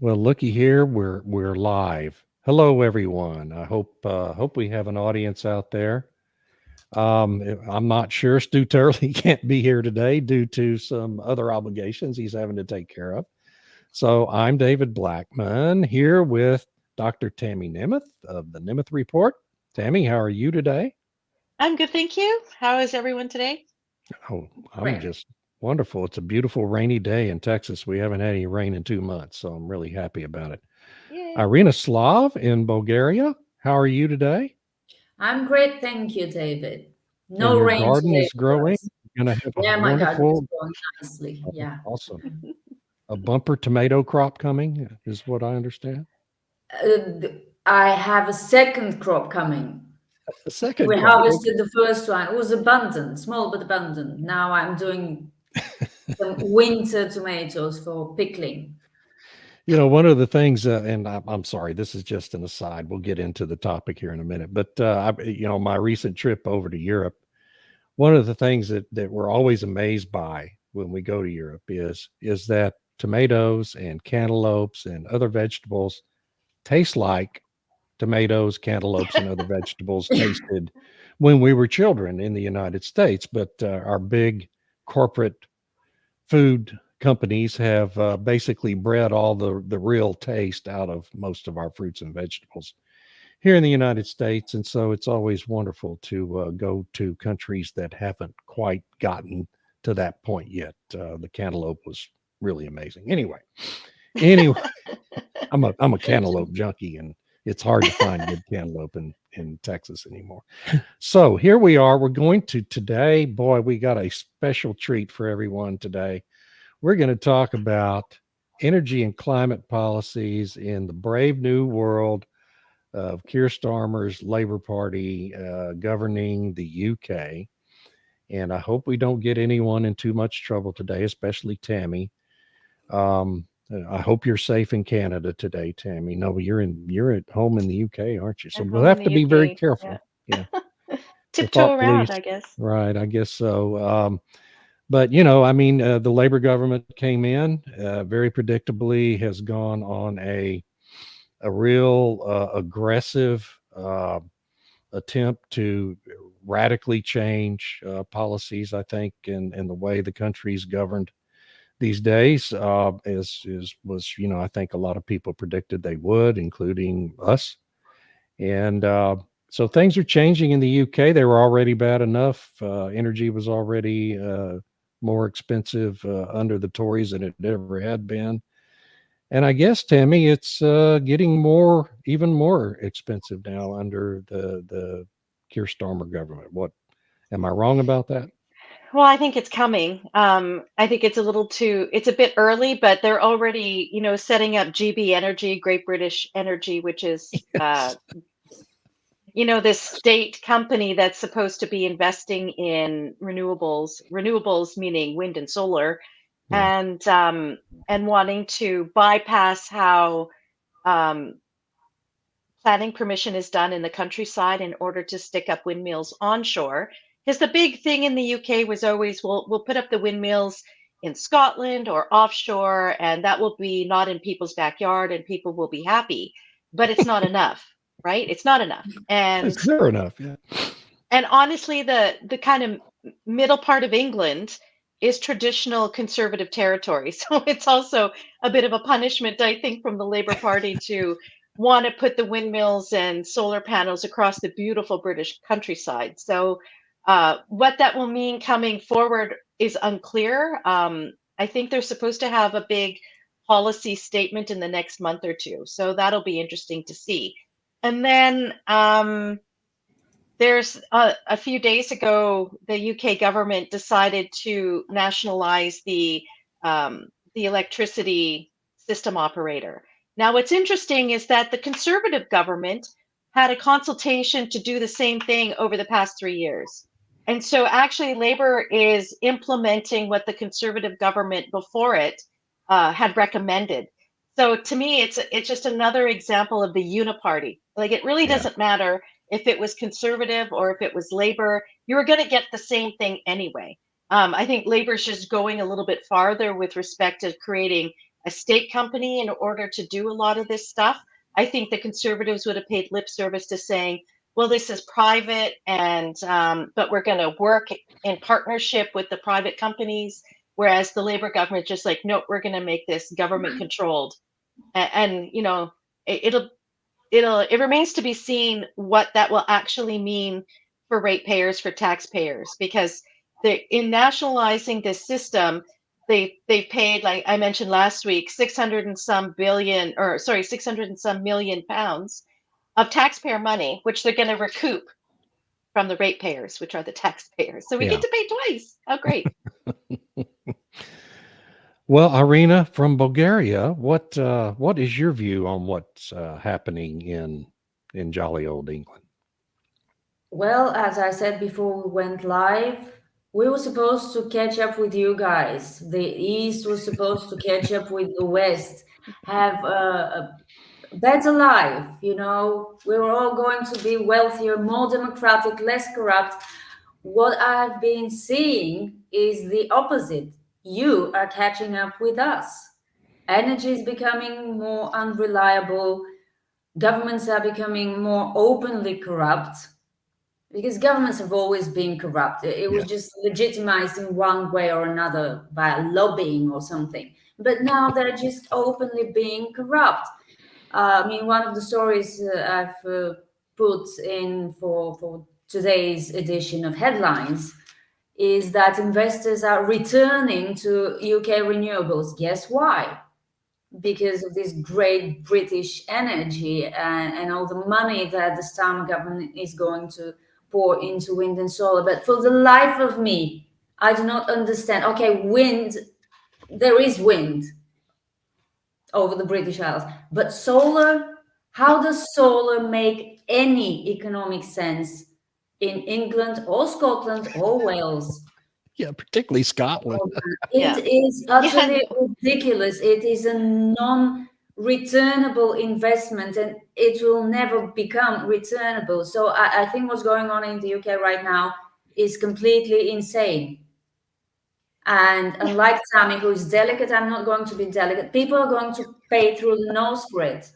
Well, looky here, we're live. Hello, everyone. I hope we have an audience out there. I'm not sure Stu Turley can't be here today due to some other obligations he's having to take care of. So I'm David Blackmon here with Dr. Tammy Nemeth of the Nemeth Report. Tammy, how are you today? I'm good, thank you. How is everyone today? Oh, I'm Great. just wonderful. It's a beautiful rainy day in Texas. We haven't had any rain in 2 months, so I'm really happy about it. Yay. Irina Slav in Bulgaria. How are you today? I'm great, thank you, David. And No your rain garden today is for growing. us. You're going to have a Yeah, my garden is wonderful, growing nicely. Yeah. awesome, a bumper tomato crop coming, is what I understand. I have a second crop coming. A second We crop. Okay. harvested the first one. It was abundant, small but abundant. Now I'm doing some winter tomatoes for pickling. One of the things, and I'm sorry, this is just an aside. We'll get into the topic here in a minute. But, my recent trip over to Europe, one of the things that we're always amazed by when we go to Europe is that tomatoes and cantaloupes and other vegetables taste like tomatoes, cantaloupes, and other vegetables tasted when we were children in the United States. But our big corporate food companies have basically bred all the real taste out of most of our fruits and vegetables here in the United States. And so it's always wonderful to go to countries that haven't quite gotten to that point yet. The cantaloupe was really amazing. Anyway, I'm a cantaloupe junkie, and it's hard to find good cantaloupe in Texas anymore. So here we are. We're going to today, boy, we got a special treat for everyone today. We're going to talk about energy and climate policies in the brave new world of Keir Starmer's Labour Party governing the UK. And I hope we don't get anyone in too much trouble today, especially Tammy. I hope you're safe in Canada today, Tammy. No, you're at home in the UK, aren't you? So At we'll home in have to the be very UK. careful. Yeah. Yeah, the Tiptoe thought around, police. I guess. Right, I guess so. But the Labor government came in very predictably, has gone on a real aggressive attempt to radically change policies. I think in the way the country's governed these days, is was I think a lot of people predicted they would, including us. And so things are changing in the UK. They were already bad enough. Energy was already more expensive under the Tories than it ever had been. And I guess, Tammy, it's getting even more expensive now under the Keir Starmer government. What am I wrong about that? Well, I think it's coming. I think it's a bit early, but they're already, setting up GB Energy, Great British Energy, which is, Yes. this state company that's supposed to be investing in renewables meaning wind and solar, Yeah. and wanting to bypass how um, planning permission is done in the countryside in order to stick up windmills onshore. Because the big thing in the UK was always, we'll put up the windmills in Scotland or offshore, and that will be not in people's backyard, and people will be happy. But it's not enough, right? It's not enough. It's never enough. Yeah. And honestly, the kind of middle part of England is traditional conservative territory. So it's also a bit of a punishment, I think, from the Labour Party to want to put the windmills and solar panels across the beautiful British countryside. So what that will mean coming forward is unclear. I think they're supposed to have a big policy statement in the next month or two. So that'll be interesting to see. And then there's a few days ago, the UK government decided to nationalize the electricity system operator. Now, what's interesting is that the conservative government had a consultation to do the same thing over the past 3 years. And so, actually, Labor is implementing what the conservative government before it had recommended. So, to me, it's just another example of the uniparty. Like, it really Yeah. doesn't matter if it was conservative or if it was labor, you were going to get the same thing anyway. I think labor's just going a little bit farther with respect to creating a state company in order to do a lot of this stuff. I think the Conservatives would have paid lip service to saying, well, this is private, and but we're going to work in partnership with the private companies. Whereas the Labour government just like, nope, we're going to make this government controlled, and it, it remains to be seen what that will actually mean for ratepayers, for taxpayers, because in nationalizing this system, they paid, like I mentioned last week, 600 and some billion, or sorry, 600 and some million pounds of taxpayer money, which they're going to recoup from the ratepayers, which are the taxpayers. So we get to pay twice. How great! Well, Irina from Bulgaria, what is your view on what's happening in jolly old England? Well, as I said before we went live, we were supposed to catch up with you guys. The East was supposed to catch up with the West, have a better life. We were all going to be wealthier, more democratic, less corrupt. What I've been seeing is the opposite. You are catching up with us. Energy is becoming more unreliable. Governments are becoming more openly corrupt, because governments have always been corrupt. It was just legitimized in one way or another by lobbying or something. But now they're just openly being corrupt. I mean, one of the stories I've put in for today's edition of Headlines is that investors are returning to UK renewables. Guess why? Because of this great British energy and all the money that the Starmer government is going to pour into wind and solar. But for the life of me, I do not understand. Okay, wind, there is wind over the British Isles, but solar, how does solar make any economic sense in England or Scotland or Wales? Yeah, particularly Scotland. It is utterly ridiculous. It is a non-returnable investment, and it will never become returnable. So I think what's going on in the UK right now is completely insane. And unlike Tammy, who is delicate, I'm not going to be delicate. People are going to pay through the nose for it.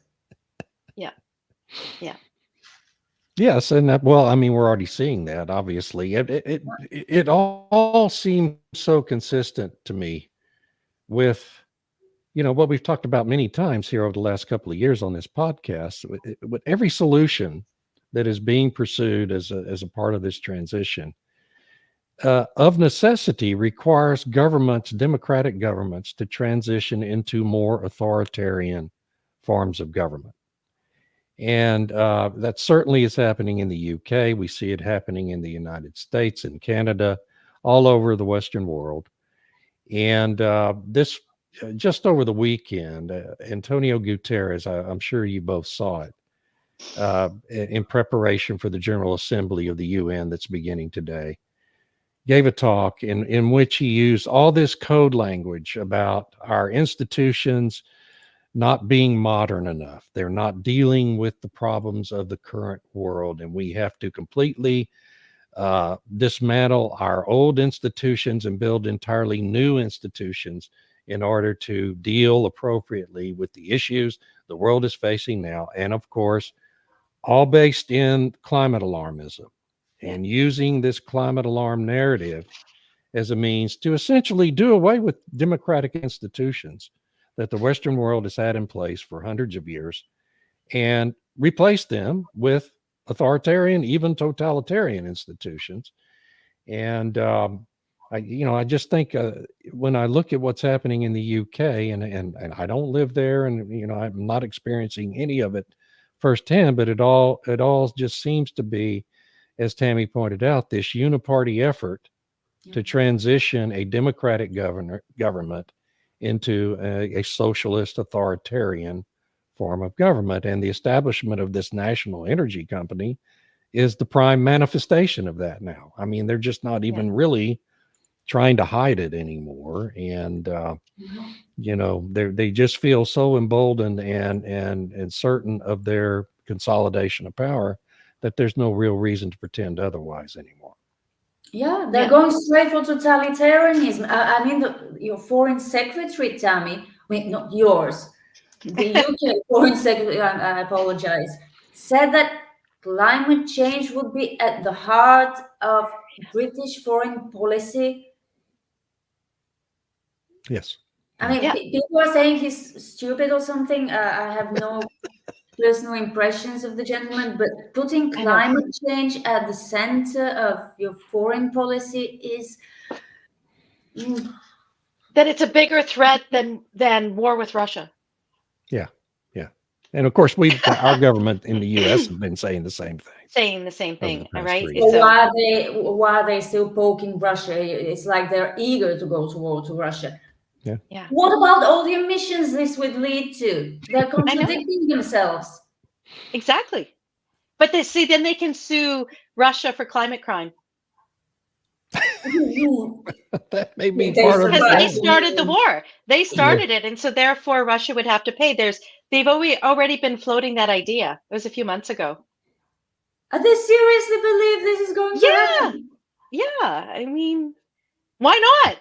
Yes, and well, I mean, we're already seeing that. Obviously, it all seems so consistent to me with what we've talked about many times here over the last couple of years on this podcast. With every solution that is being pursued as a part of this transition, of necessity, requires democratic governments, to transition into more authoritarian forms of government. And that certainly is happening in the UK. We see it happening in the United States and Canada, all over the Western world. And this, just over the weekend, Antonio Guterres, I'm sure you both saw it, in preparation for the General Assembly of the UN that's beginning today, gave a talk in which he used all this code language about our institutions not being modern enough. They're not dealing with the problems of the current world, and we have to completely dismantle our old institutions and build entirely new institutions in order to deal appropriately with the issues the world is facing now. And of course, all based in climate alarmism, and using this climate alarm narrative as a means to essentially do away with democratic institutions that the Western world has had in place for hundreds of years, and replace them with authoritarian, even totalitarian institutions. And I just think when I look at what's happening in the UK, and I don't live there, and I'm not experiencing any of it firsthand, but it all just seems to be, as Tammy pointed out, this uniparty effort to transition a democratic government into a socialist authoritarian form of government. And the establishment of this national energy company is the prime manifestation of that now. I mean, they're just not even really trying to hide it anymore. And, they just feel so emboldened and certain of their consolidation of power that there's no real reason to pretend otherwise anymore. Yeah, they're going straight for totalitarianism. I mean, your foreign secretary, Tammy, mean, not yours, the UK Foreign Secretary, I apologize, said that climate change would be at the heart of British foreign policy. Yes. I mean, Yeah. people are saying he's stupid or something. I have no personal impressions of the gentleman, but putting I know climate change at the center of your foreign policy is, mm, that it's a bigger threat than war with Russia. Yeah. Yeah. And of course, our government in the U.S. has been saying the same thing Saying the same over the thing, past right? 3 so years. So why are they still poking Russia? It's like they're eager to go to war to Russia. yeah, What about all the emissions this would lead to? They're I know contradicting themselves. exactly. But they see then they can sue Russia for climate crime That may be They part of the because they survived. plan. started the war. They Yeah. started it, and so therefore Russia would have to pay. They've already been floating that idea. It was a few months ago. They seriously believe this is going to Yeah, happen? yeah. I mean, why not?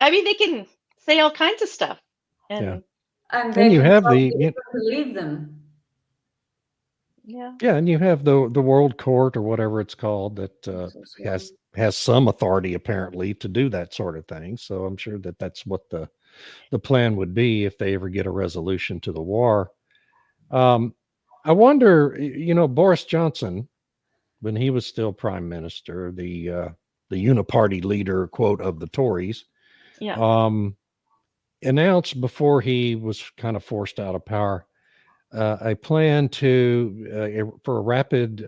I mean, they can say all kinds of stuff, and And And they you can have tell the people to believe them. yeah, yeah, and you have the World Court or whatever it's called that has some authority apparently to do that sort of thing. So I'm sure that that's what the plan would be if they ever get a resolution to the war. I wonder, Boris Johnson, when he was still prime minister, the uniparty leader, quote, of the Tories, yeah. announced before he was kind of forced out of power a plan for a rapid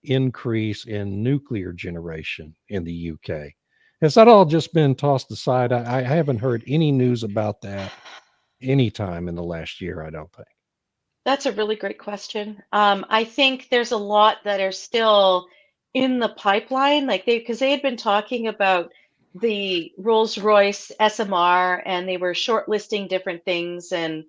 increase in nuclear generation in the UK. Has that all just been tossed aside? I haven't heard any news about that any time in the last year, I don't think. That's a really great question. I think there's a lot that are still in the pipeline, like because they had been talking about the Rolls-Royce SMR, and they were shortlisting different things and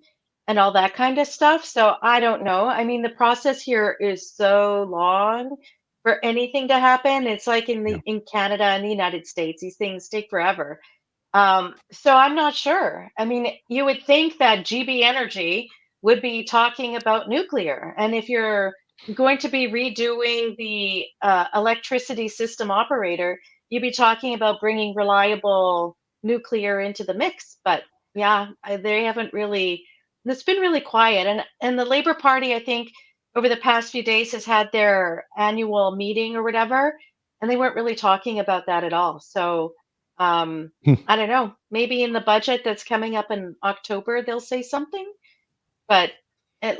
all that kind of stuff. So I don't know. I mean, the process here is so long for anything to happen. It's like Yeah. in Canada and the United States, these things take forever. So I'm not sure. I mean, you would think that GB Energy would be talking about nuclear. And if you're going to be redoing the electricity system operator, you'd be talking about bringing reliable nuclear into the mix. But yeah, they haven't really, it's been really quiet. And the Labour Party, I think, over the past few days has had their annual meeting or whatever, and they weren't really talking about that at all. So, I don't know. Maybe in the budget that's coming up in October, they'll say something, but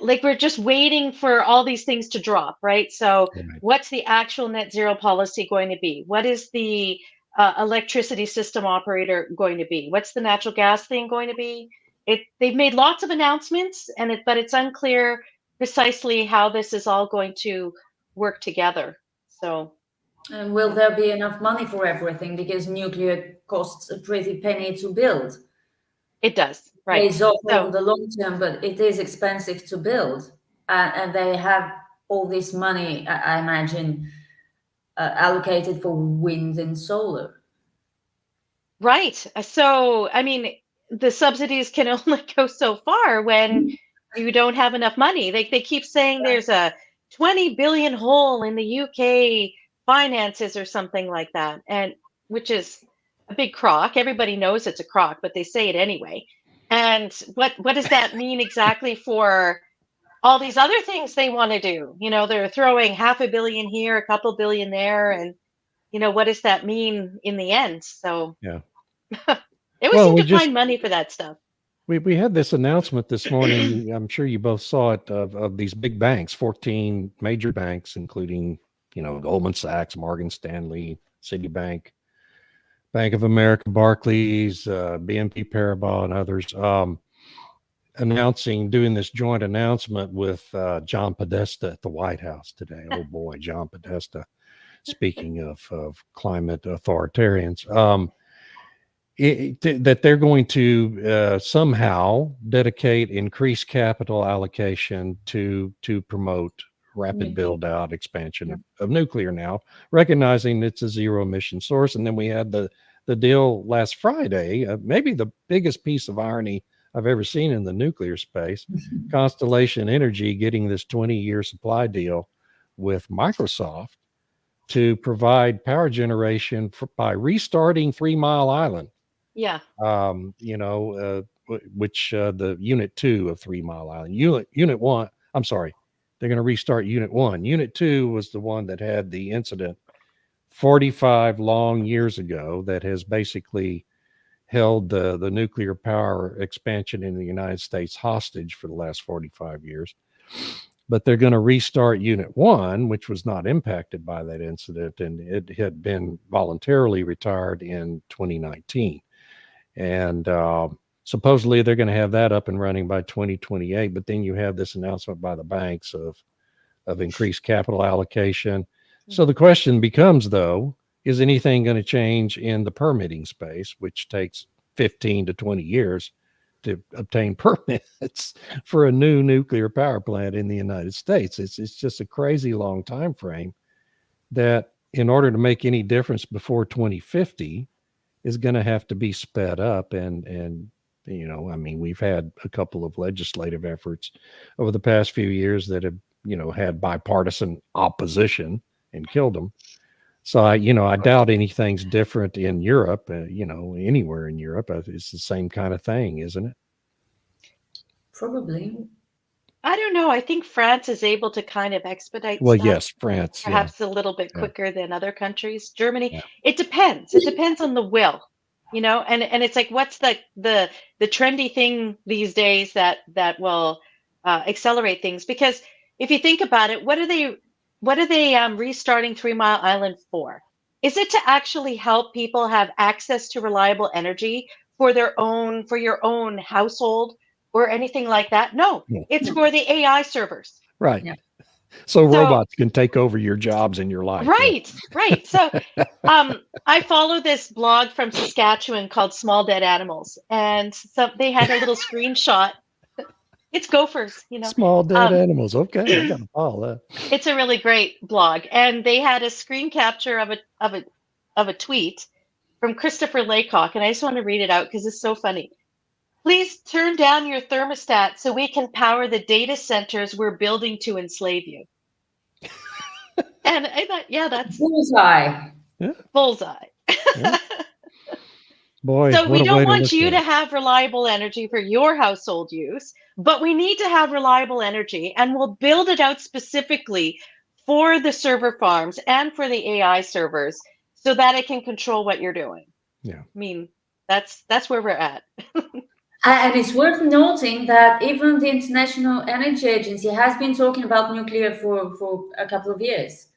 like we're just waiting for all these things to drop, right? So, Right. what's the actual net zero policy going to be? What is the electricity system operator going to be? What's the natural gas thing going to be? They've made lots of announcements, but it's unclear precisely how this is all going to work together. So, And will there be enough money for everything? Because nuclear costs a pretty penny to build. it does, right? Pays off So, over the long term, but it is expensive to build. And they have all this money, I imagine, allocated for wind and solar. right. So, I mean, the subsidies can only go so far when you don't have enough money. They keep saying there's a 20 billion hole in the UK finances or something like that, and which is a big crock. Everybody knows it's a crock, but they say it anyway. And what does that mean exactly for all these other things they want to do? You know, they're throwing half a billion here, a couple billion there, and what does that mean in the end? So Yeah. they always Well, seem we to just find money for that stuff. we had this announcement this morning. I'm sure you both saw it of these big banks, 14 major banks, including Goldman Sachs, Morgan Stanley, Citibank, Bank of America, Barclays, BNP Paribas, and others, doing this joint announcement with John Podesta at the White House today. Oh boy, John Podesta. Speaking of climate authoritarians, that they're going to somehow dedicate increased capital allocation to promote rapid build out expansion of nuclear now, recognizing it's a zero emission source. And then we had the deal last Friday, maybe the biggest piece of irony I've ever seen in the nuclear space. Constellation Energy getting this 20-year supply deal with Microsoft to provide power generation by restarting 3 Mile Island. Yeah. Which the unit 2 of 3 Mile Island. Unit 1, I'm sorry, they're going to restart unit 1. Unit 2 was the one that had the incident 45 long years ago that has basically held the nuclear power expansion in the United States hostage for the last 45 years. But they're going to restart Unit 1, which was not impacted by that incident, and it had been voluntarily retired in 2019. And supposedly they're going to have that up and running by 2028. But then you have this announcement by the banks of increased capital allocation. So the question becomes, though, is anything going to change in the permitting space, which takes 15 to 20 years to obtain permits for a new nuclear power plant in the United States? It's just a crazy long time frame that in order to make any difference before 2050 is going to have to be sped up. And we've had a couple of legislative efforts over the past few years that have, had bipartisan opposition and killed them. So I doubt anything's different in Europe, anywhere in Europe. It's the same kind of thing, isn't it? Probably. I don't know. I think France is able to kind of expedite Well, stuff, yes, France, perhaps a little bit quicker than other countries. Germany, Yeah. it depends. It depends on the will, and it's like, what's the trendy thing these days that will accelerate things? Because if you think about it, what are they restarting 3 Mile Island for? Is it to actually help people have access to reliable energy for your own household or anything like that? No, No. it's for the AI servers. Right. Yeah. So robots can take over your jobs in your life. Right. So I follow this blog from Saskatchewan called Small Dead Animals, and so they had a little screenshot. It's gophers, Small dead animals. Okay, I got to follow that. It's a really great blog, and they had a screen capture of a tweet from Christopher Laycock, and I just want to read it out because it's so funny. Please turn down your thermostat so we can power the data centers we're building to enslave you. And I thought, yeah, that's bullseye. Yeah. Bullseye. Yeah. Boy, so we what a way don't to want look you at to it. have reliable energy for your household use, but we need to have reliable energy, and we'll build it out specifically for the server farms and for the AI servers so that it can control what you're doing. Yeah. I mean, that's where we're at. And it's worth noting that even the International Energy Agency has been talking about nuclear for a couple of years.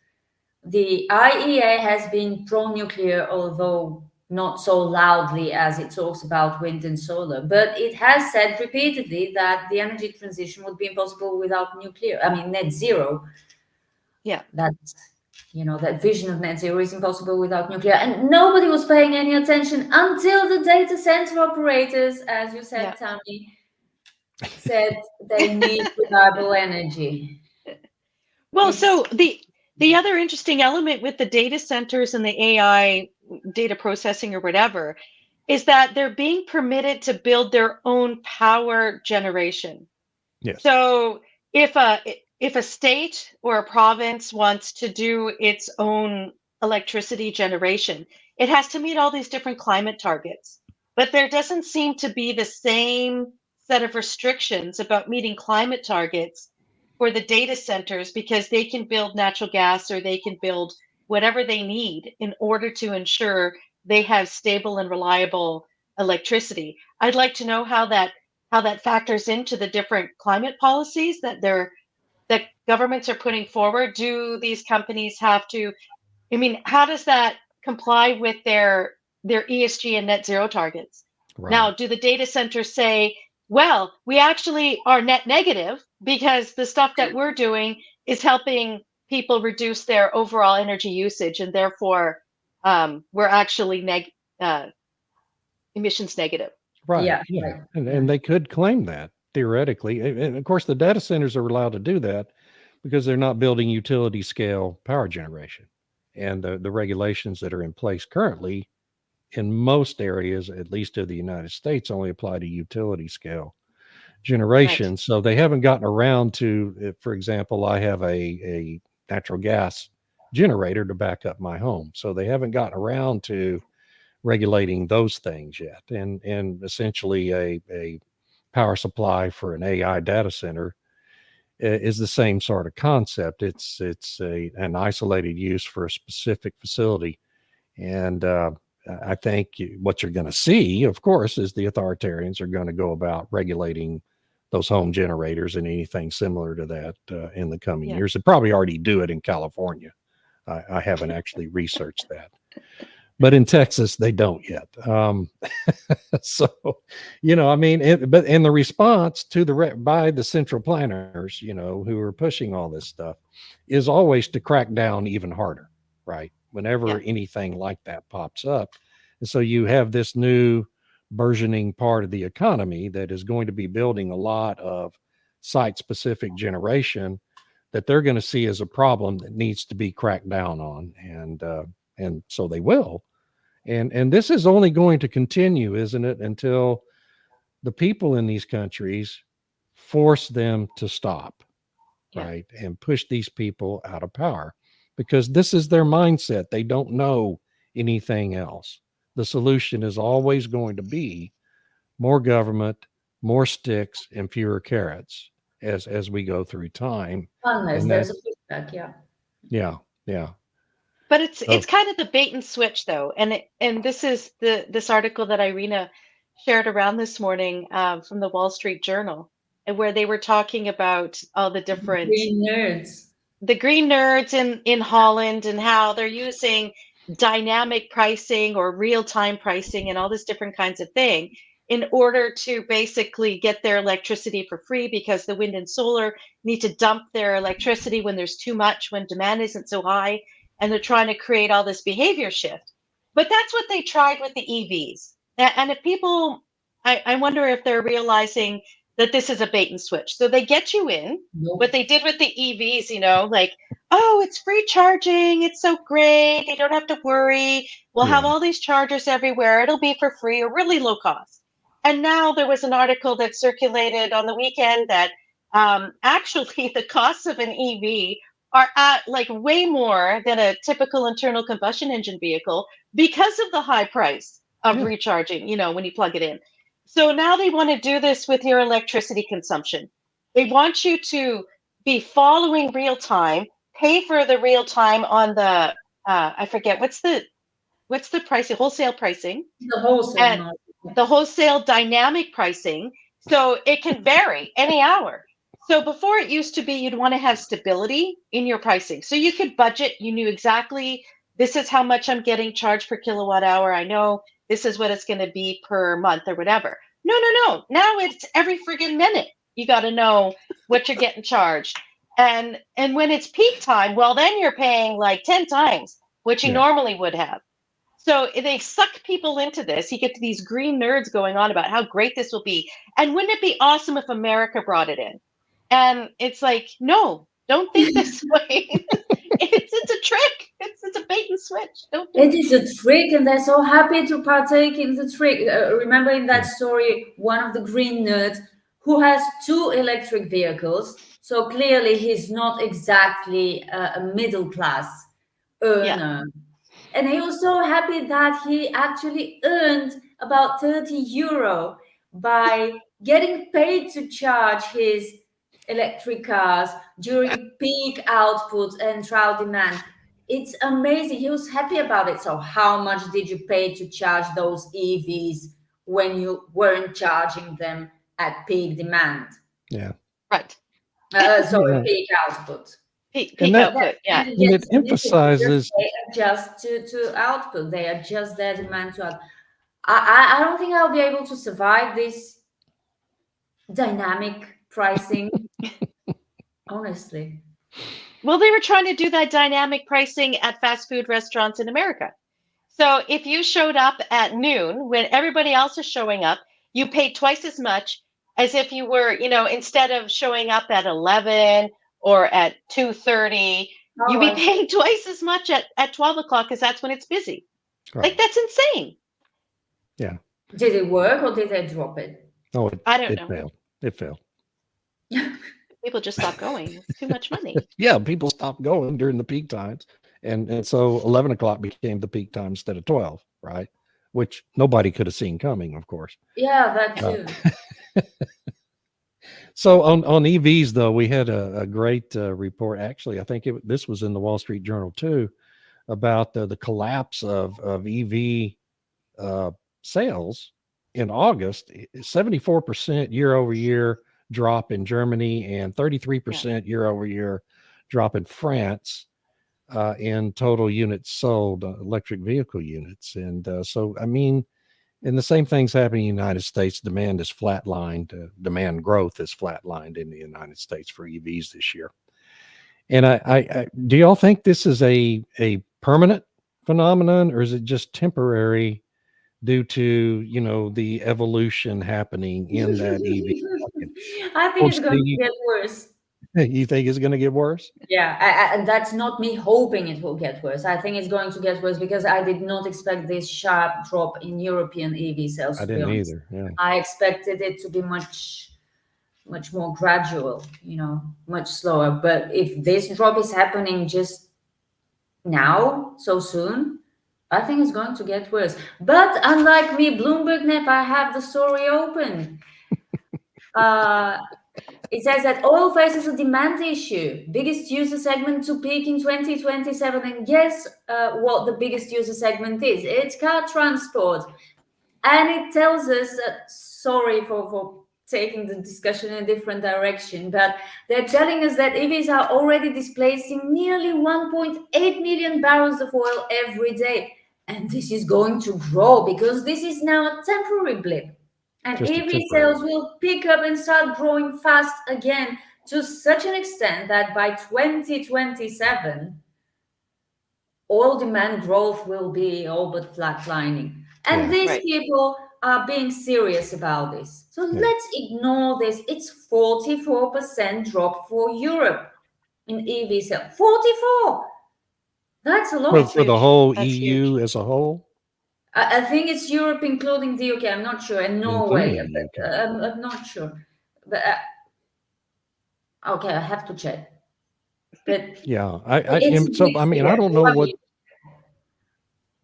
The IEA has been pro-nuclear, although not so loudly as it talks about wind and solar. But it has said repeatedly that the energy transition would be impossible without nuclear. I mean, net zero. Yeah. That's, that vision of net zero is impossible without nuclear. And nobody was paying any attention until the data center operators, as you said, Tammy, said they need reliable energy. Well, so the other interesting element with the data centers and the AI data processing or whatever is that they're being permitted to build their own power generation. Yes. So if a state or a province wants to do its own electricity generation, it has to meet all these different climate targets. But there doesn't seem to be the same set of restrictions about meeting climate targets for the data centers, because they can build natural gas or they can build whatever they need in order to ensure they have stable and reliable electricity. I'd like to know how that factors into the different climate policies that governments are putting forward. Do these companies have to, how does that comply with their ESG and net zero targets? Right. Now, do the data centers say, well, we actually are net negative because the stuff that we're doing is helping people reduce their overall energy usage, and therefore we're actually emissions negative? Right. Yeah. Yeah. And they could claim that theoretically. And of course, the data centers are allowed to do that because they're not building utility scale power generation. And the regulations that are in place currently in most areas, at least of the United States, only apply to utility scale generation. Right. So they haven't gotten around to, for example, I have a natural gas generator to back up my home. So they haven't gotten around to regulating those things yet. And essentially a power supply for an AI data center is the same sort of concept. It's an isolated use for a specific facility. And I think what you're going to see, of course, is the authoritarians are going to go about regulating those home generators and anything similar to that in the coming years. They probably already do it in California. I haven't actually researched that. But in Texas, they don't yet. So, I mean, but in the response to by the central planners, who are pushing all this stuff, is always to crack down even harder, right? Whenever anything like that pops up. And so you have this new burgeoning part of the economy that is going to be building a lot of site-specific generation that they're going to see as a problem that needs to be cracked down on. And so they will. And this is only going to continue, isn't it, until the people in these countries force them to stop, right? And push these people out of power, because this is their mindset. They don't know anything else. The solution is always going to be more government, more sticks, and fewer carrots as we go through time. Unless And there's a pushback, yeah. But it's kind of the bait and switch, though, and this is this article that Irina shared around this morning from the Wall Street Journal, and where they were talking about all the different green nerds. The green nerds in Holland, and how they're using dynamic pricing or real-time pricing and all this different kinds of thing in order to basically get their electricity for free, because the wind and solar need to dump their electricity when there's too much, when demand isn't so high, and they're trying to create all this behavior shift. But that's what they tried with the EVs. And if people, I wonder if they're realizing that this is a bait and switch. So they get you in. Nope. What they did with the EVs, like, oh, it's free charging. It's so great. You don't have to worry. We'll have all these chargers everywhere. It'll be for free or really low cost. And now there was an article that circulated on the weekend that actually the costs of an EV are at like way more than a typical internal combustion engine vehicle because of the high price of recharging, when you plug it in. So now they want to do this with your electricity consumption. They want you to be following real time, pay for the real time on the, I forget, what's the pricing, wholesale pricing? The wholesale and market. The wholesale dynamic pricing. So it can vary any hour. So before, it used to be you'd want to have stability in your pricing. So you could budget, you knew exactly, this is how much I'm getting charged per kilowatt hour. I know this is what it's going to be per month or whatever. No. Now it's every friggin' minute. You got to know what you're getting charged. And when it's peak time, well, then you're paying like 10 times what you normally would have. So they suck people into this. You get to these green nerds going on about how great this will be. And wouldn't it be awesome if America brought it in? And it's like, no, don't think this way. It's a trick. It's a bait and switch. It is a trick, and they're so happy to partake in the trick. Remember in that story, one of the green nerds who has 2 electric vehicles. So clearly he's not exactly a middle class earner. And he was so happy that he actually earned about 30 euro by getting paid to charge his electric cars during peak output and trial demand. It's amazing. He was happy about it. So how much did you pay to charge those EVs when you weren't charging them at peak demand? Yeah. Right. Peak output. Peak output, yeah. And it emphasizes, they adjust to output. They adjust their demand to output. I don't think I'll be able to survive this dynamic pricing. Honestly. Well, they were trying to do that dynamic pricing at fast food restaurants in America. So if you showed up at noon when everybody else is showing up, you paid twice as much as if you were, instead of showing up at 11 or at 2:30, you'd be paying twice as much at 12 o'clock, because that's when it's busy. Right. Like, that's insane. Yeah. Did it work or did they drop it? Oh, I don't it know. failed. It failed. People just stop going. It's too much money. Yeah, people stopped going during the peak times, and so 11 o'clock became the peak time instead of 12, right? Which nobody could have seen coming, of course. Yeah, that Uh, too. So on EVs though, we had a great report. Actually, I think this was in the Wall Street Journal too, about the collapse of EV sales in August. 74% year over year drop in Germany and 33% year over year drop in France in total units sold, electric vehicle units. And so, I mean, and the same thing's happening in the United States. Demand is flatlined. Demand growth is flatlined in the United States for EVs this year. And I do y'all think this is a permanent phenomenon, or is it just temporary due to the evolution happening in that EV market? I think it's going to get worse. You think it's going to get worse? Yeah, and that's not me hoping it will get worse. I think it's going to get worse because I did not expect this sharp drop in European EV sales. I didn't either. Yeah. I expected it to be much more gradual, much slower. But if this drop is happening just now, so soon, I think it's going to get worse. But unlike me, Bloomberg Nep, I have the story open. It says that oil faces a demand issue, biggest user segment to peak in 2027. And guess what the biggest user segment is? It's car transport. And it tells us, sorry for taking the discussion in a different direction, but they're telling us that EVs are already displacing nearly 1.8 million barrels of oil every day. And this is going to grow because this is now a temporary blip. And EV sales will pick up and start growing fast again to such an extent that by 2027, oil demand growth will be all but flatlining. And these people are being serious about this. So let's ignore this. It's 44% drop for Europe in EV sales. 44! That's a lot. For the whole EU as a whole? I think it's Europe, including the UK. I'm not sure, and Norway. I'm not sure, but okay, I have to check. But yeah, I don't know what.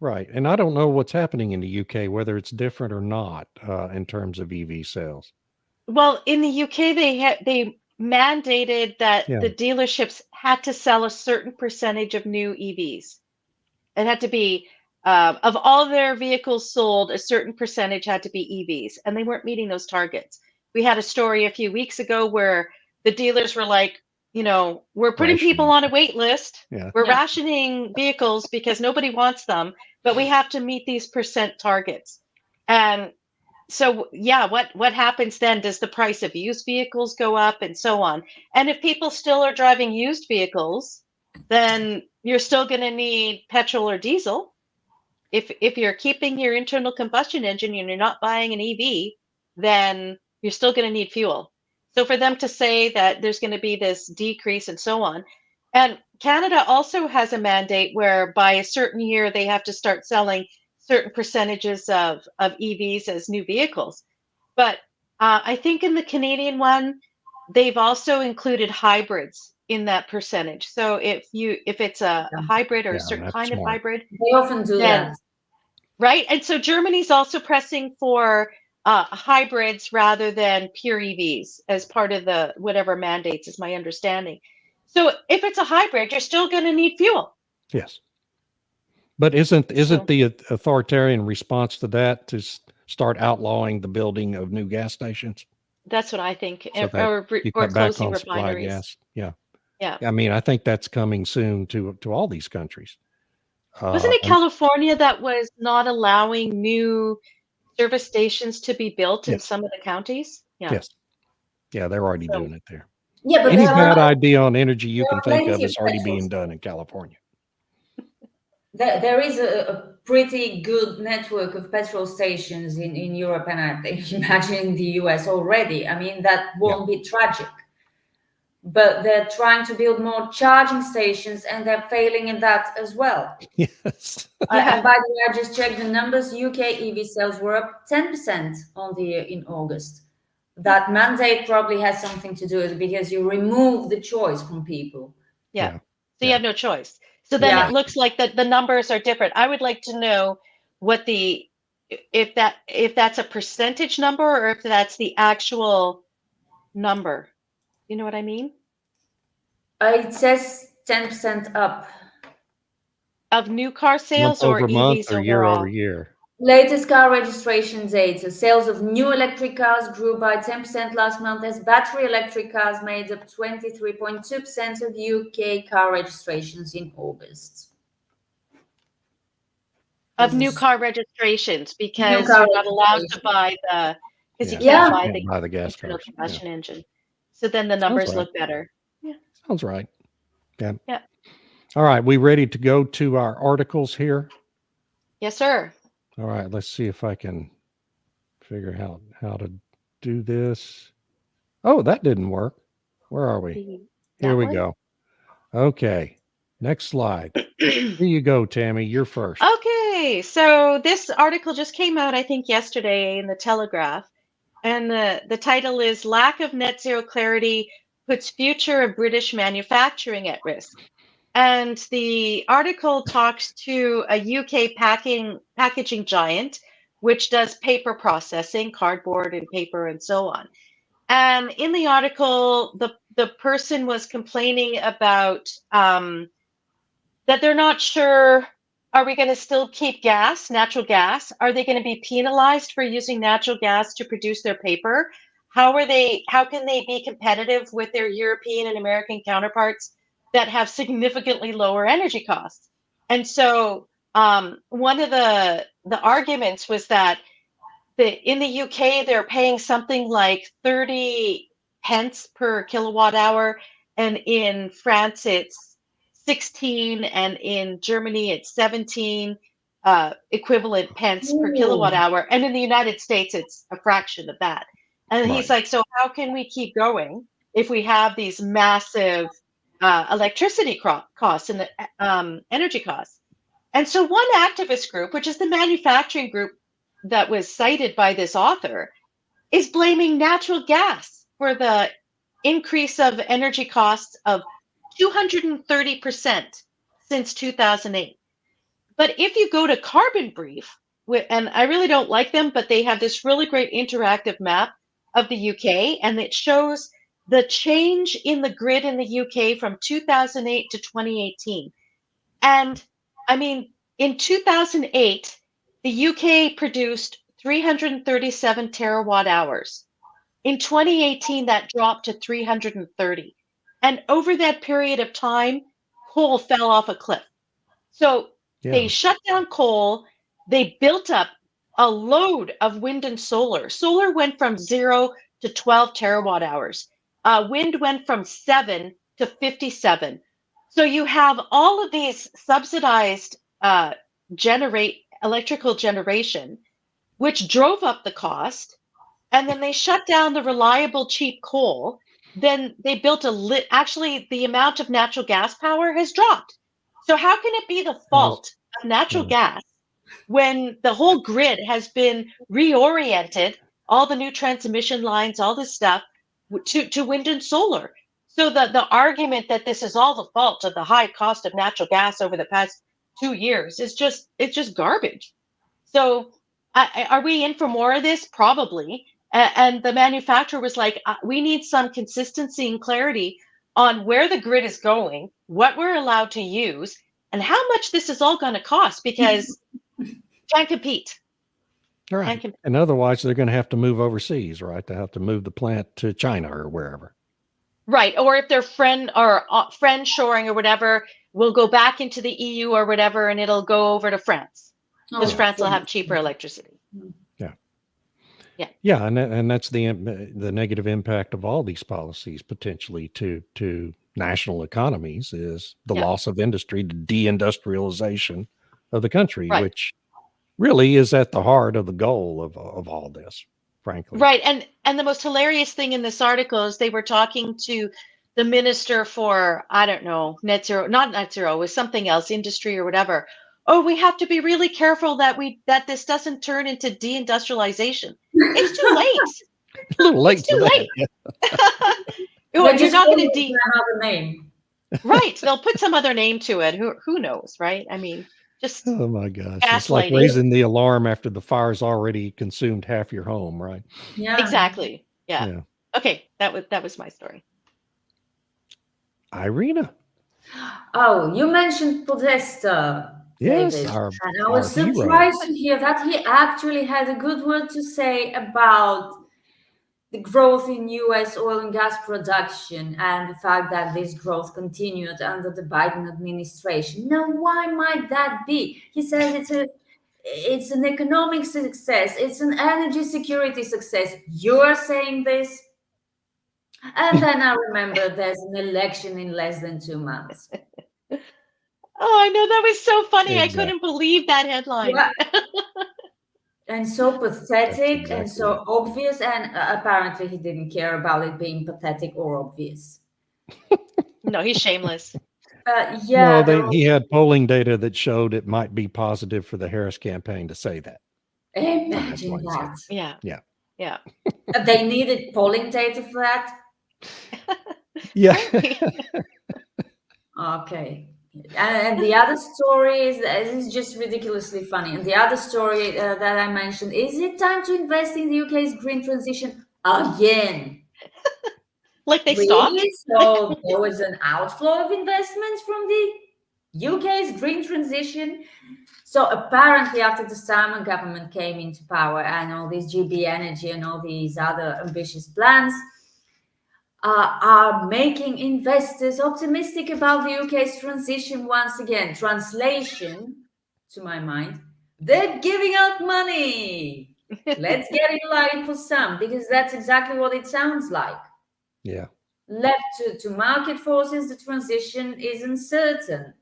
Right, and I don't know what's happening in the UK, whether it's different or not in terms of EV sales. Well, in the UK, they mandated that the dealerships had to sell a certain percentage of new EVs. It had to be of all their vehicles sold, a certain percentage had to be EVs, and they weren't meeting those targets. We had a story a few weeks ago where the dealers were like, we're putting people on a wait list. Yeah. We're rationing vehicles because nobody wants them, but we have to meet these percent targets. And so, what happens then? Does the price of used vehicles go up and so on? And if people still are driving used vehicles, then you're still going to need petrol or diesel. If you're keeping your internal combustion engine and you're not buying an EV, then you're still going to need fuel. So for them to say that there's going to be this decrease and so on, and Canada also has a mandate where by a certain year they have to start selling certain percentages of EVs as new vehicles. But I think in the Canadian one, they've also included hybrids in that percentage. So if it's a hybrid or a certain kind of hybrid, they often do that. Right. And so Germany's also pressing for hybrids rather than pure EVs as part of the whatever mandates, is my understanding. So if it's a hybrid, you're still going to need fuel. Yes. But isn't the authoritarian response to that to start outlawing the building of new gas stations? That's what I think. So or closing refineries. Gas. Yeah. Yeah. I mean, I think that's coming soon to all these countries. Wasn't it California that was not allowing new service stations to be built in some of the counties? Yeah. Yes. Yeah, they're already doing it there. Yeah, but any bad idea on energy you can think of is already being done in California. There is a pretty good network of petrol stations in Europe, and I imagine in the US already. I mean, that won't be tragic. but they're trying to build more charging stations, and they're failing in that as well. Yes. And by the way, I just checked the numbers. UK EV sales were up 10% on the year in August. That mandate probably has something to do with it, because you remove the choice from people. So you have no choice. So then Yeah. it looks like the numbers are different. I would like to know what if that's a percentage number or if that's the actual number. You know what I mean? It says 10% up. Of new car sales Month or over month EVs or year over overall? year? Latest car registration data. Sales of new electric cars grew by 10% last month, as battery electric cars made up 23.2% of UK car registrations in August. Of new car registrations, because car you're not allowed to buy because you can't buy the gas internal cars. combustion engine. So then the Sounds numbers right. look better. Sounds right. Yeah. Yeah. All right. We ready to go to our articles here? Yes, sir. All right. Let's see if I can figure out how to do this. Oh, that didn't work. Where are we? Here we go. Okay. Next slide. Here you go, Tammy. You're first. Okay. So this article just came out, I think, yesterday in the Telegraph. And the title is Lack of Net Zero Clarity Puts Future of British Manufacturing at Risk. And the article talks to a UK packaging giant, which does paper processing, cardboard and paper and so on. And in the article, the person was complaining about that they're not sure, are we going to still keep natural gas? Are they going to be penalized for using natural gas to produce their paper? How can they be competitive with their European and American counterparts that have significantly lower energy costs? And so one of the arguments was that in the UK, they're paying something like 30 pence per kilowatt hour, and in France, it's 16, and in Germany, it's 17 equivalent pence per kilowatt hour. And in the United States, it's a fraction of that. And he's like, so how can we keep going if we have these massive electricity costs and the energy costs? And so one activist group, which is the manufacturing group that was cited by this author, is blaming natural gas for the increase of energy costs of 230% since 2008. But if you go to Carbon Brief, and I really don't like them, but they have this really great interactive map of the UK, and it shows the change in the grid in the UK from 2008 to 2018. And I mean, in 2008, the UK produced 337 terawatt hours. In 2018, that dropped to 330. And over that period of time, coal fell off a cliff. So they shut down coal. They built up a load of wind and solar. Solar went from 0 to 12 terawatt hours. Wind went from 7 to 57. So you have all of these subsidized electrical generation, which drove up the cost, and then they shut down the reliable cheap coal. Then they built actually the amount of natural gas power has dropped. So how can it be the fault of natural gas when the whole grid has been reoriented, all the new transmission lines, all this stuff to wind and solar? So the argument that this is all the fault of the high cost of natural gas over the past 2 years is just garbage. So are we in for more of this? Probably. And the manufacturer was like, we need some consistency and clarity on where the grid is going, what we're allowed to use, and how much this is all going to cost, because can't compete. Right. And otherwise, they're going to have to move overseas, right? They have to move the plant to China or wherever. Right. Or if they're friend shoring or whatever, we'll go back into the EU or whatever, and it'll go over to France because France will have cheaper electricity. Yeah. And that's the negative impact of all these policies potentially to national economies is the loss of industry, the deindustrialization of the country, which really is at the heart of the goal of all this, frankly. Right. And the most hilarious thing in this article is they were talking to the minister for, I don't know, net zero, not net zero, it was something else, industry or whatever. Oh, we have to be really careful that this doesn't turn into deindustrialization. It's too late. A little It's late for too that. late. Yeah. They You're just not call going it to another name. right. They'll put some other name to it. Who knows, right? I mean, just Oh my gosh. It's like gaslighting. raising the alarm after the fire's already consumed half your home, right? Yeah. Exactly. Yeah. Yeah. Okay, that was my story. Irina. Oh, you mentioned Podesta, Yes, David. our And I was hero. surprised to hear that he actually had a good word to say about the growth in US oil and gas production and the fact that this growth continued under the Biden administration. Now, why might that be? He says it's an economic success, it's an energy security success. You're saying this? And then I remember there's an election in less than 2 months. Oh, I know, that was so funny. I Exactly. couldn't believe that headline. Yeah. And so pathetic exactly and so it. obvious, and apparently he didn't care about it being pathetic or obvious. No, he's shameless. Yeah, No, he had polling data that showed it might be positive for the Harris campaign to say that. imagine that. Yeah. Yeah. Yeah. They needed polling data for that. Yeah. Okay. And the other story is this is just ridiculously funny. And the other story that I mentioned is it time to invest in the UK's green transition again? Like they Really? stopped? So there was an outflow of investments from the UK's green transition. So apparently, after the Simon government came into power and all this GB Energy and all these other ambitious plans are making investors optimistic about the UK's transition once again. Translation, to my mind, they're giving out money. Let's get in line for some, because that's exactly what it sounds like. Yeah. Left to market forces, the transition is uncertain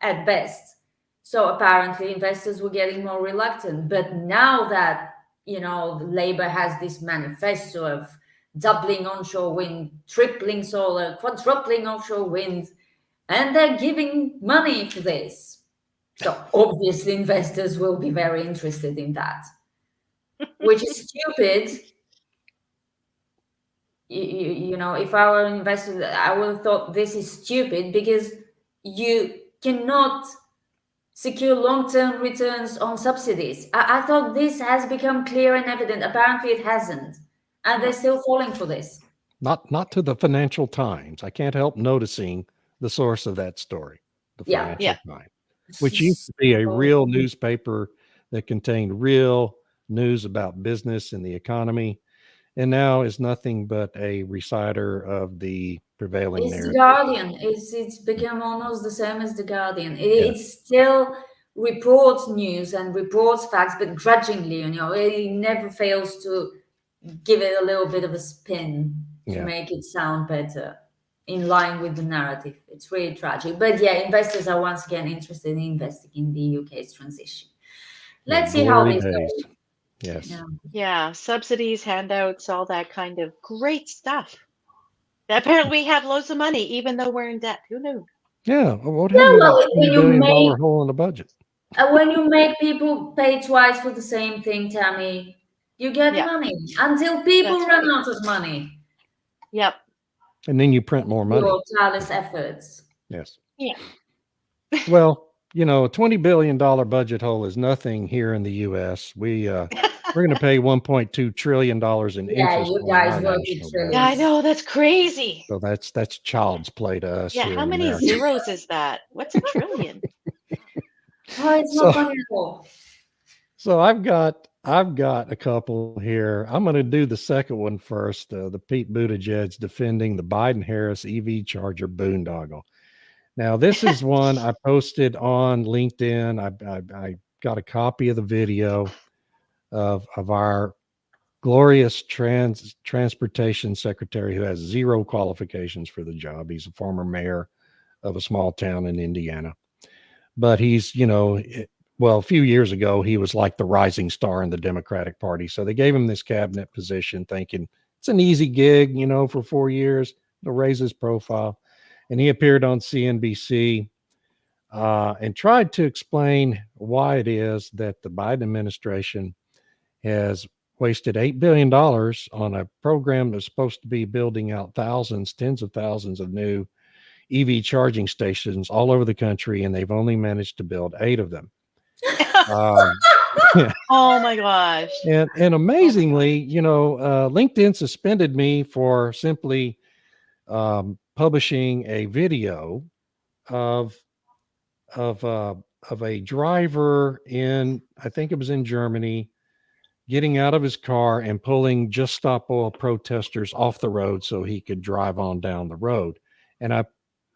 at best. So apparently investors were getting more reluctant. But now that, Labour has this manifesto of doubling onshore wind, tripling solar, quadrupling offshore wind, and they're giving money for this. So obviously investors will be very interested in that, which is stupid. If I were an investor, I would have thought this is stupid because you cannot secure long-term returns on subsidies. I thought this has become clear and evident. Apparently it hasn't. And they're still falling for this. Not to the Financial Times. I can't help noticing the source of that story, the Financial Times, which used to be a real newspaper that contained real news about business and the economy, and now is nothing but a reciter of the prevailing It's narrative. the Guardian. It's become almost the same as the Guardian. It still reports news and reports facts, but grudgingly, it never fails to give it a little bit of a spin to make it sound better in line with the narrative. It's really tragic. But yeah, investors are once again interested in investing in the UK's transition. Let's see how this goes. Yes. Yeah, subsidies, handouts, all that kind of great stuff. Apparently we have loads of money, even though we're in debt. Who knew? Yeah. What happened to that $20 billion hole in the budget? When you make people pay twice for the same thing, Tammy, you get money until people run out of money. Yep. And then you print more money. Your tireless efforts. Yes. Yeah. Well, a $20 billion budget hole is nothing here in the U.S. We're going to pay $1.2 trillion in interest. You guys work with trillions. Yeah, I know, that's crazy. So that's child's play to us. Yeah, here how in many America. zeros is that? What's a trillion? Oh, it's not funny at all. So I've got a couple here. I'm going to do the second one first. The Pete Buttigieg defending the Biden-Harris EV charger boondoggle. Now, this is one I posted on LinkedIn. I got a copy of the video of our glorious transportation secretary who has zero qualifications for the job. He's a former mayor of a small town in Indiana. But he's, a few years ago, he was like the rising star in the Democratic Party. So they gave him this cabinet position thinking it's an easy gig, for 4 years. to raise his profile. And he appeared on CNBC and tried to explain why it is that the Biden administration has wasted $8 billion on a program that's supposed to be building out thousands, tens of thousands of new EV charging stations all over the country, and they've only managed to build 8 of them. Oh my gosh. And amazingly, LinkedIn suspended me for simply publishing a video of a driver in, I think it was in Germany, getting out of his car and pulling Just Stop Oil protesters off the road so he could drive on down the road. And I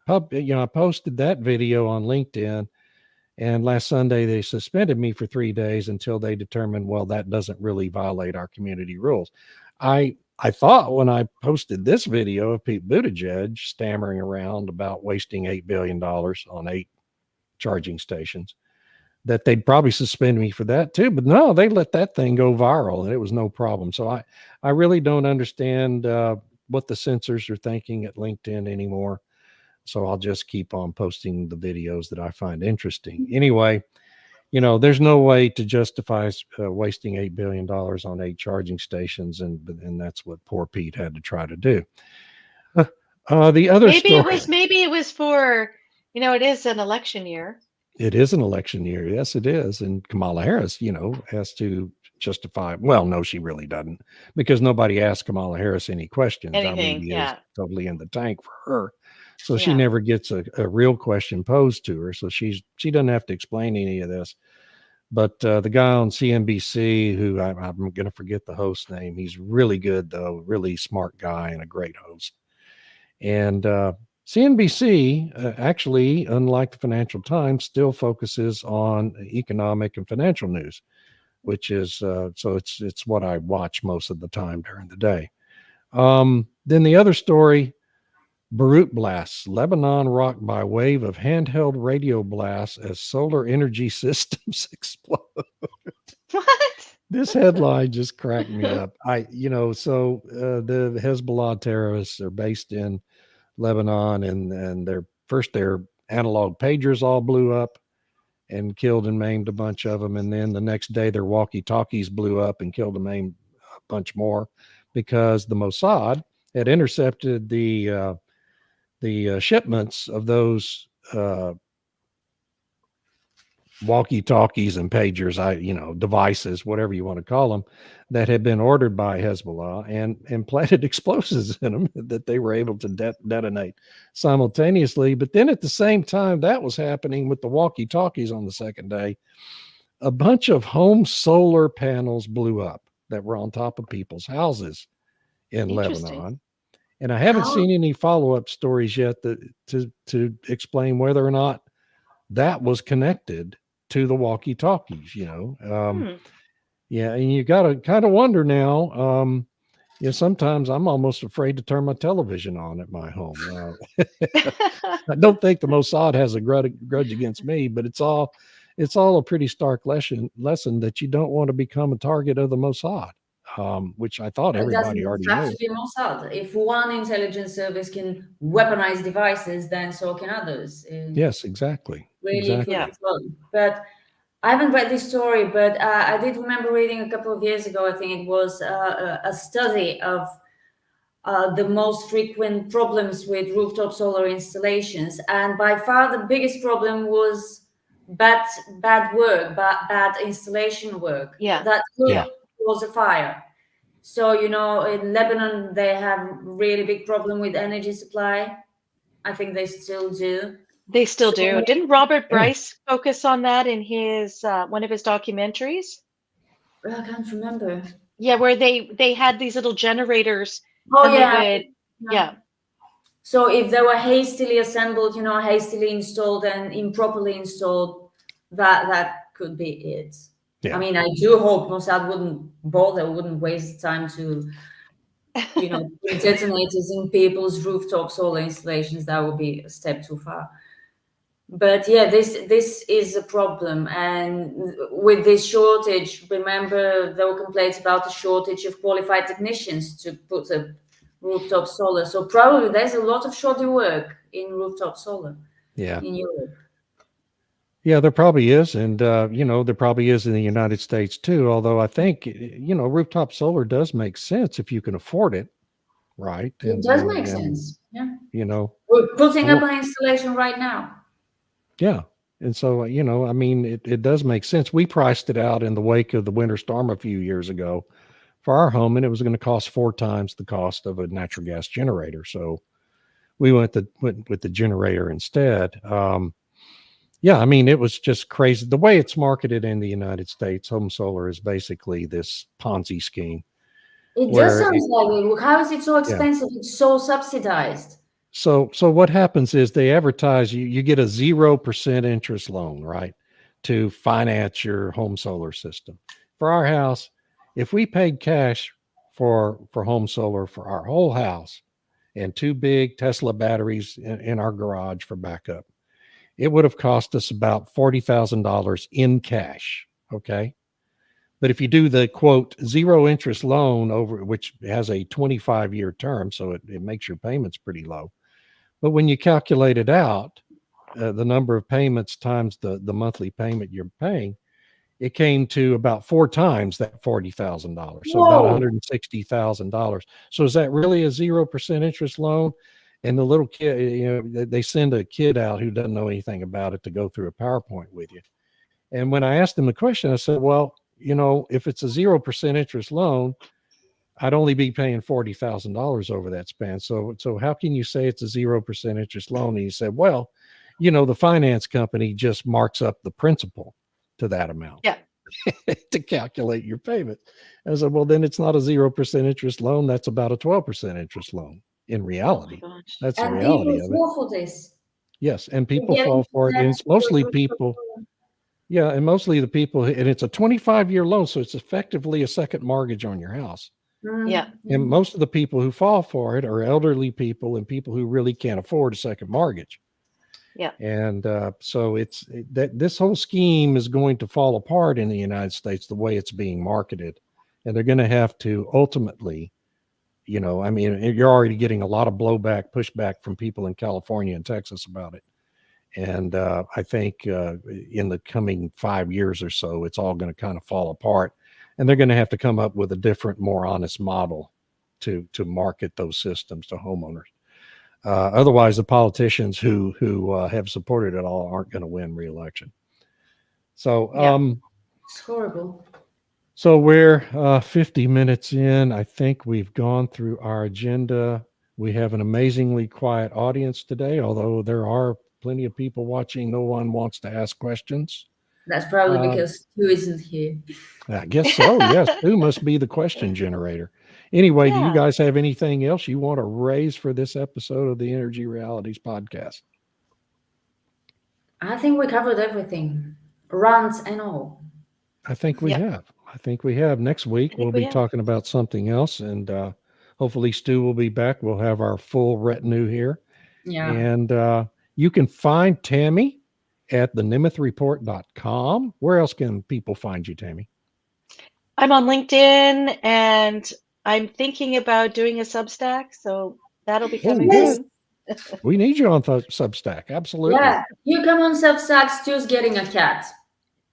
posted that video on LinkedIn, and last Sunday they suspended me for 3 days until they determined, well, that doesn't really violate our community rules. I thought when I posted this video of Pete Buttigieg stammering around about wasting $8 billion on 8 charging stations, that they'd probably suspend me for that too. But no, they let that thing go viral and it was no problem. So I really don't understand what the censors are thinking at LinkedIn anymore. So I'll just keep on posting the videos that I find interesting. Anyway, there's no way to justify wasting $8 billion on 8 charging stations. And that's what poor Pete had to try to do. The other maybe it was for, it is an election year. It is an election year. Yes, it is. And Kamala Harris, has to justify. Well, no, she really doesn't, because nobody asked Kamala Harris any questions. Anything, is totally in the tank for her. So she never gets a real question posed to her. So she doesn't have to explain any of this. But the guy on CNBC, who I'm going to forget the host name, he's really good, though, really smart guy and a great host. And CNBC, actually, unlike the Financial Times, still focuses on economic and financial news, which is so it's what I watch most of the time during the day. Then the other story, Beirut blasts, Lebanon rocked by wave of handheld radio blasts as solar energy systems explode. What? This headline just cracked me up. The Hezbollah terrorists are based in Lebanon, and their analog pagers all blew up and killed and maimed a bunch of them. And then the next day their walkie-talkies blew up and killed and maimed a bunch more, because the Mossad had intercepted the shipments of those walkie-talkies and pagers, devices, whatever you want to call them, that had been ordered by Hezbollah and planted explosives in them that they were able to detonate simultaneously. But then at the same time that was happening with the walkie-talkies on the second day, a bunch of home solar panels blew up that were on top of people's houses in Lebanon. And I haven't seen any follow-up stories yet to explain whether or not that was connected to the walkie-talkies. Yeah, and you got to kind of wonder now. Sometimes I'm almost afraid to turn my television on at my home. I don't think the Mossad has a grudge against me, but it's all a pretty stark lesson that you don't want to become a target of the Mossad. Which I thought everybody already knew. To be Mossad. If one intelligence service can weaponize devices, then so can others. Yes, exactly. Really, exactly. But I haven't read this story, but I did remember reading a couple of years ago, I think it was a study of the most frequent problems with rooftop solar installations. And by far the biggest problem was bad installation work. Yeah. That could cause a fire. So, in Lebanon, they have really big problem with energy supply. I think they still do. They still do. Didn't Robert Bryce focus on that in his one of his documentaries? I can't remember. Yeah, where they had these little generators. So if they were hastily assembled, hastily installed and improperly installed, that could be it. Yeah. I mean, I do hope Mossad wouldn't waste time to, put detonators in people's rooftop solar installations. That would be a step too far. But yeah, this is a problem. And with this shortage, remember there were complaints about the shortage of qualified technicians to put a rooftop solar. So probably there's a lot of shoddy work in rooftop solar Yeah. in Europe. Yeah, there probably is. And, there probably is in the United States too. Although I think, rooftop solar does make sense if you can afford it. Right. It does make sense. Yeah. We're putting up an installation right now. Yeah. And so, it does make sense. We priced it out in the wake of the winter storm a few years ago for our home, and it was going to cost 4 times the cost of a natural gas generator. So we went with the generator instead. It was just crazy. The way it's marketed in the United States, home solar is basically this Ponzi scheme. It does sound like it. How is it so expensive? Yeah. It's so subsidized. So what happens is they advertise you get a 0% interest loan, right, to finance your home solar system. For our house, if we paid cash for home solar for our whole house and 2 big Tesla batteries in our garage for backup, it would have cost us about $40,000 in cash. Okay. But if you do the quote 0 interest loan over, which has a 25-year term, so it makes your payments pretty low. But when you calculate it out, the number of payments times the monthly payment you're paying, it came to about 4 times that $40,000. So about $160,000. So is that really a 0% interest loan? And the little kid, they send a kid out who doesn't know anything about it to go through a PowerPoint with you. And when I asked him the question, I said, well, if it's a 0% interest loan, I'd only be paying $40,000 over that span. So how can you say it's a 0% interest loan? And he said, well, the finance company just marks up the principal to that amount to calculate your payment. And I said, well, then it's not a 0% interest loan. That's about a 12% interest loan in reality. That's the reality of it. Fall for this. Yes. And people fall for it. And it's mostly people. Yeah. And mostly the people, and it's a 25-year loan. So it's effectively a second mortgage on your house. Yeah. And most of the people who fall for it are elderly people and people who really can't afford a second mortgage. Yeah. And so this whole scheme is going to fall apart in the United States the way it's being marketed. And they're going to have to ultimately, you're already getting a lot of pushback from people in California and Texas about it. And I think in the coming 5 years or so, it's all going to kind of fall apart. And they're going to have to come up with a different, more honest model to market those systems to homeowners. Otherwise, the politicians who have supported it all aren't going to win re-election. So it's horrible. So we're 50 minutes in. I think we've gone through our agenda. We have an amazingly quiet audience today, although there are plenty of people watching. No one wants to ask questions. That's probably because Stu isn't here. I guess so. Yes, Stu must be the question generator. Anyway, do you guys have anything else you want to raise for this episode of the Energy Realities podcast? I think we covered everything, rants and all. I think we have. Next week, we'll be talking about something else, and hopefully Stu will be back. We'll have our full retinue here. Yeah. And you can find Tammy at thenemothreport.com. Where else can people find you, Tammy? I'm on LinkedIn, and I'm thinking about doing a Substack, so that'll be coming soon. We need you on Substack. Absolutely. Yeah, you come on Substack. Stu's getting a cat.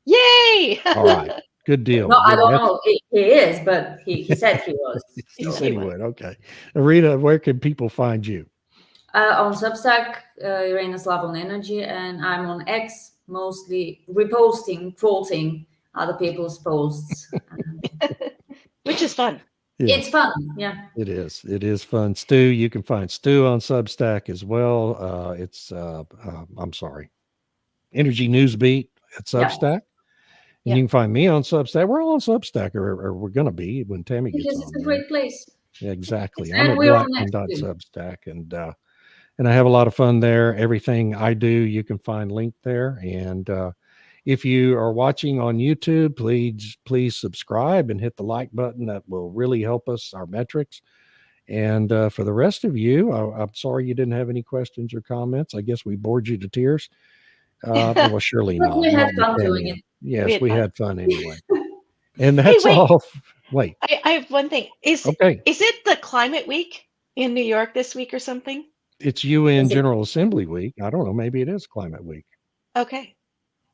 Yay! All right. Good deal. No, I don't know. He is, but he said he was. He said he would. Okay. Irina, where can people find you? On Substack, Irina Slav on Energy, and I'm on X, mostly reposting, quoting other people's posts. Which is fun. Yeah. It's fun. Yeah. It is. It is fun. Stu, you can find Stu on Substack as well. Energy Newsbeat at Substack. Yeah. And you can find me on Substack. We're all on Substack, or we're going to be when Tammy gets on. Because it's a great place. Yeah, exactly. I'm at Blackmon.substack, and I have a lot of fun there. Everything I do, you can find linked there. And if you are watching on YouTube, please subscribe and hit the like button. That will really help us, our metrics. And for the rest of you, I'm sorry you didn't have any questions or comments. I guess we bored you to tears. Well, surely not. We had fun doing it. Yes, we had fun anyway. And that's all. Wait. I have one thing. Is it the climate week in New York this week or something? It's UN Is it- General Assembly week. I don't know. Maybe it is Climate Week. Okay.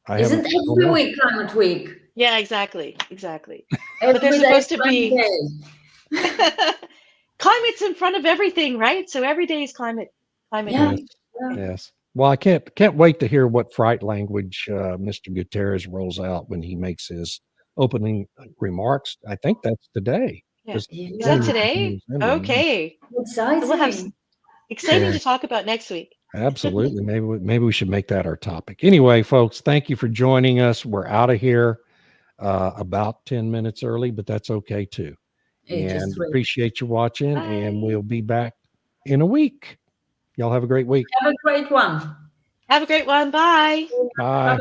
I Isn't haven't. I don't every know. week climate week? Yeah, exactly. Exactly. Every they're day supposed is to be- climate day. Climate's in front of everything, right? So every day is climate Yeah. day. Yes. Yes. Well, I can't wait to hear what fright language Mr. Guterres rolls out when he makes his opening remarks. I think that's today. Yeah. This Yeah. Is that General today? Assembly. Okay. So we'll have Exciting. exciting Yeah. to talk about next week. Absolutely. Maybe we should make that our topic. Anyway, folks, thank you for joining us. We're out of here about 10 minutes early, but that's okay too. It And just wait. appreciate you watching, and Bye. we'll be back in a week. Y'all have a great week. Have a great one. Have a great one. Bye. Bye. Bye-bye.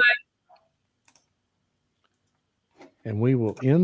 And we will end